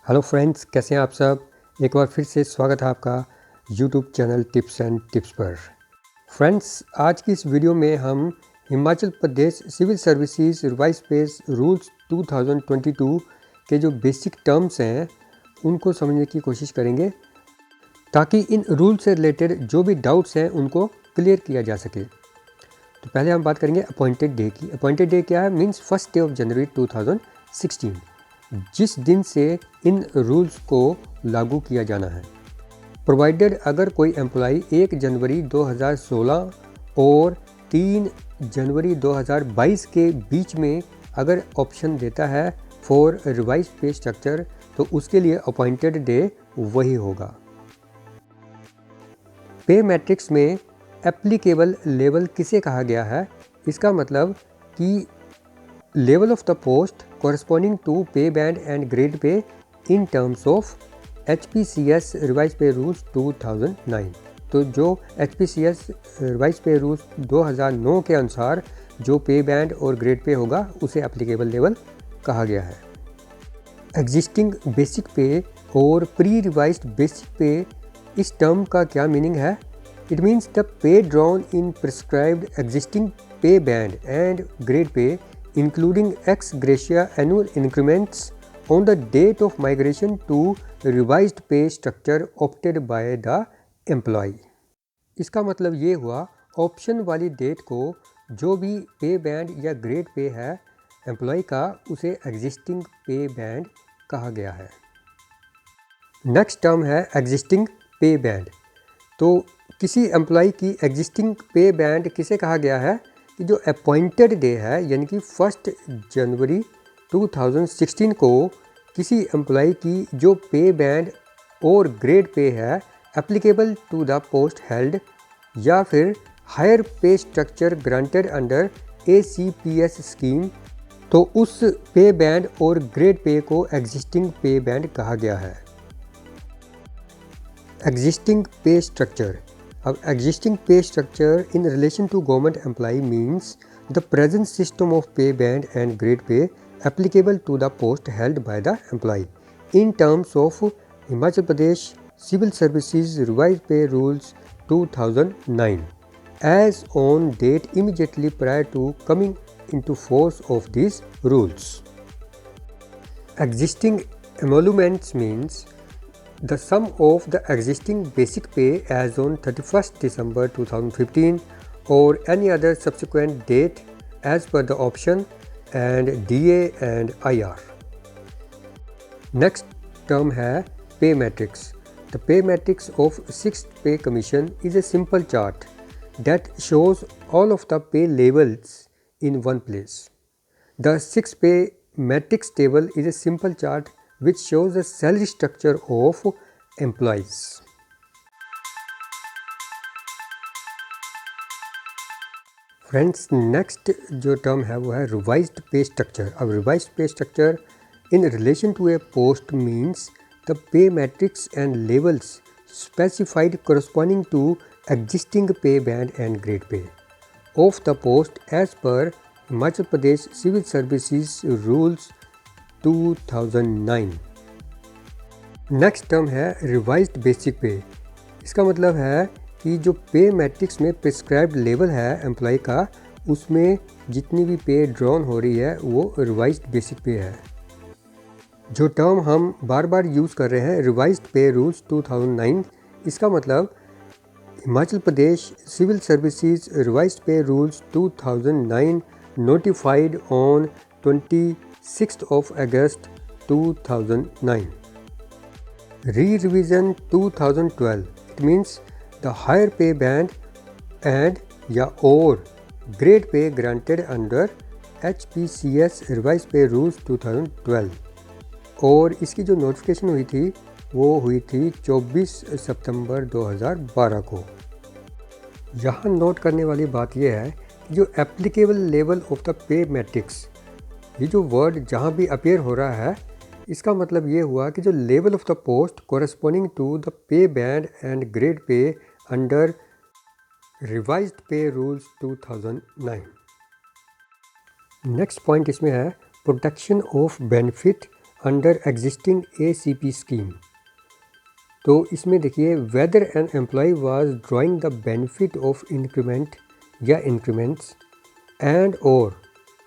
Hello friends, कैसे हैं आप सब। एक बार फिर से स्वागत है आपका YouTube channel tips and tips पर। फ्रेंड्स, आज की इस वीडियो में हम Himachal Pradesh civil services revise पे रूल्स 2022 के जो बेसिक टर्म्स हैं उनको समझने की कोशिश करेंगे, ताकि इन रूल से रिलेटेड जो भी डाउट्स हैं उनको क्लियर किया जा सके। तो पहले हम बात करेंगे अपॉइंटेड डे की। अपॉइंटेड डे क्या है? मीन्स 1 जनवरी 2016, जिस दिन से इन रूल्स को लागू किया जाना है। प्रोवाइडेड अगर कोई एम्प्लॉई 1 जनवरी 2016 और 3 जनवरी 2022 के बीच में अगर ऑप्शन देता है फॉर रिवाइज पे स्ट्रक्चर, तो उसके लिए अपॉइंटेड डे वही होगा। पे मैट्रिक्स में एप्लीकेबल लेवल किसे कहा गया है? इसका मतलब कि level of the post corresponding to pay band and grade pay in terms of HPCS revised pay rules 2009। तो जो HPCS revised pay rules 2009 के अनुसार जो पे बैंड और ग्रेड पे होगा उसे एप्लीकेबल लेवल कहा गया है। एग्जिस्टिंग बेसिक पे और प्री रिवाइज्ड बेसिक पे, इस टर्म का क्या मीनिंग है? It means the pay drawn in prescribed existing pay band and grade pay including ex gratia annual increments on the date of migration to revised pay structure opted by the employee। इसका मतलब ये हुआ, option वाली date को जो भी पे band या ग्रेड पे है एम्प्लॉय का, उसे एग्जिस्टिंग पे बैंड कहा गया है। नेक्स्ट टर्म है एग्जिस्टिंग पे बैंड। तो किसी एम्प्लॉय की एग्जिस्टिंग पे बैंड किसे कहा गया है? कि जो अपॉइंटेड डे है, यानी कि 1 जनवरी 2016 को किसी एम्प्लॉय की जो पे बैंड और ग्रेड पे है applicable to the post held या फिर higher pay structure granted under ACPS scheme, तो उस पे बैंड और ग्रेड पे को एग्जिस्टिंग पे बैंड कहा गया है। एग्जिस्टिंग पे स्ट्रक्चर। अब existing pay structure in relation to government employee means the present system of pay band and grade pay applicable to the post held by the employee in terms of Himachal Pradesh Civil Services Revised Pay Rules 2009 as on date immediately prior to coming into force of these rules. Existing emoluments means the sum of the existing basic pay as on 31st December 2015 or any other subsequent date as per the option and DA and IR. Next term है pay matrix. The pay matrix of 6th pay commission is a simple chart that shows all of the pay levels in one place. The 6th pay matrix table is a simple chart which shows the salary structure of employees. Friends, next जो term है वो है revised pay structure. अब revised pay structure in relation to a post means the pay matrix and levels specified corresponding to existing pay band and grade pay of the post as per Himachal Pradesh Civil Services Rules 2009। Next term है revised basic पे। इसका मतलब है कि जो पे matrix में prescribed level है एम्प्लॉय का, उसमें जितनी भी पे ड्रॉन हो रही है वो रिवाइज्ड बेसिक पे है। जो टर्म हम बार बार यूज़ कर रहे हैं रिवाइज्ड पे रूल्स 2009, इसका मतलब Himachal Pradesh civil services revised pay rules 2009 notified on 26th of August 2009। Re-revision 2012, it means the higher pay band and या or grade pay granted under HPCS revised pay rules 2012, और इसकी जो notification हुई थी वो हुई थी 24 सितंबर 2012 को। यहाँ नोट करने वाली बात यह है कि जो applicable level of the pay matrix, ये जो वर्ड जहाँ भी अपीयर हो रहा है, इसका मतलब ये हुआ कि जो level of the post corresponding to the pay band and grade pay under revised pay rules 2009। Next point इसमें है protection of benefit under existing ACP scheme. तो इसमें देखिए, whether an employee was drawing the benefit of increment या increments and और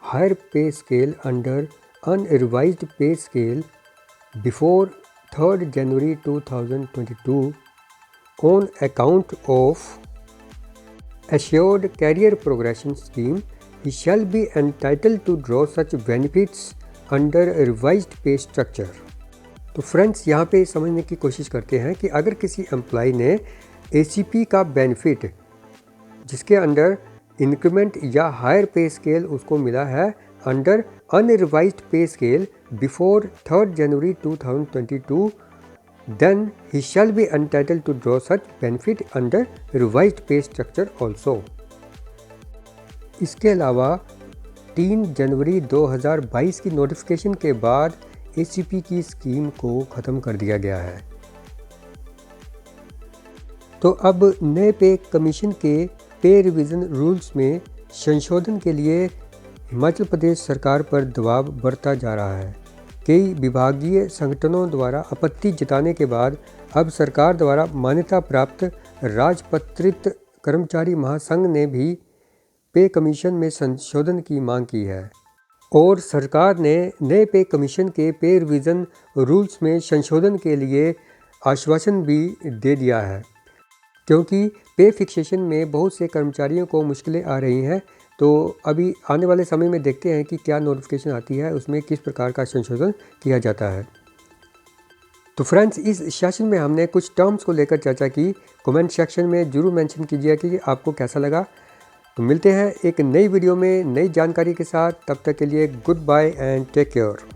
higher pay scale under unrevised pay scale before 3rd January 2022 on account of assured career progression scheme, he shall be entitled to draw such benefits under a revised pay structure। तो friends, यहाँ पे समझने की कोशिश करते हैं कि अगर किसी एम्प्लॉय ने ACP का बेनिफिट जिसके अंडर इंक्रीमेंट या हायर पे स्केल उसको मिला है under unrevised pay scale before 3rd January 2022, then he shall be entitled to draw such benefit under revised pay structure also। इसके अलावा 3 जनवरी 2022 की नोटिफिकेशन के बाद ACP की स्कीम को ख़त्म कर दिया गया है। तो अब नए पे कमीशन के पे रिवीजन रूल्स में संशोधन के लिए हिमाचल प्रदेश सरकार पर दबाव बढ़ता जा रहा है। कई विभागीय संगठनों द्वारा आपत्ति जताने के बाद अब सरकार द्वारा मान्यता प्राप्त राजपत्रित कर्मचारी महासंघ ने भी पे कमीशन में संशोधन की मांग की है और सरकार ने नए पे कमीशन के पे रिवीजन रूल्स में संशोधन के लिए आश्वासन भी दे दिया है, क्योंकि पे फिक्सेशन में बहुत से कर्मचारियों को मुश्किलें आ रही हैं। तो अभी आने वाले समय में देखते हैं कि क्या नोटिफिकेशन आती है, उसमें किस प्रकार का संशोधन किया जाता है। तो फ्रेंड्स, इस सेशन में हमने कुछ टर्म्स को लेकर चर्चा की। कमेंट सेक्शन में ज़रूर मेंशन कीजिए कि आपको कैसा लगा। तो मिलते हैं एक नई वीडियो में नई जानकारी के साथ। तब तक के लिए goodbye and take care.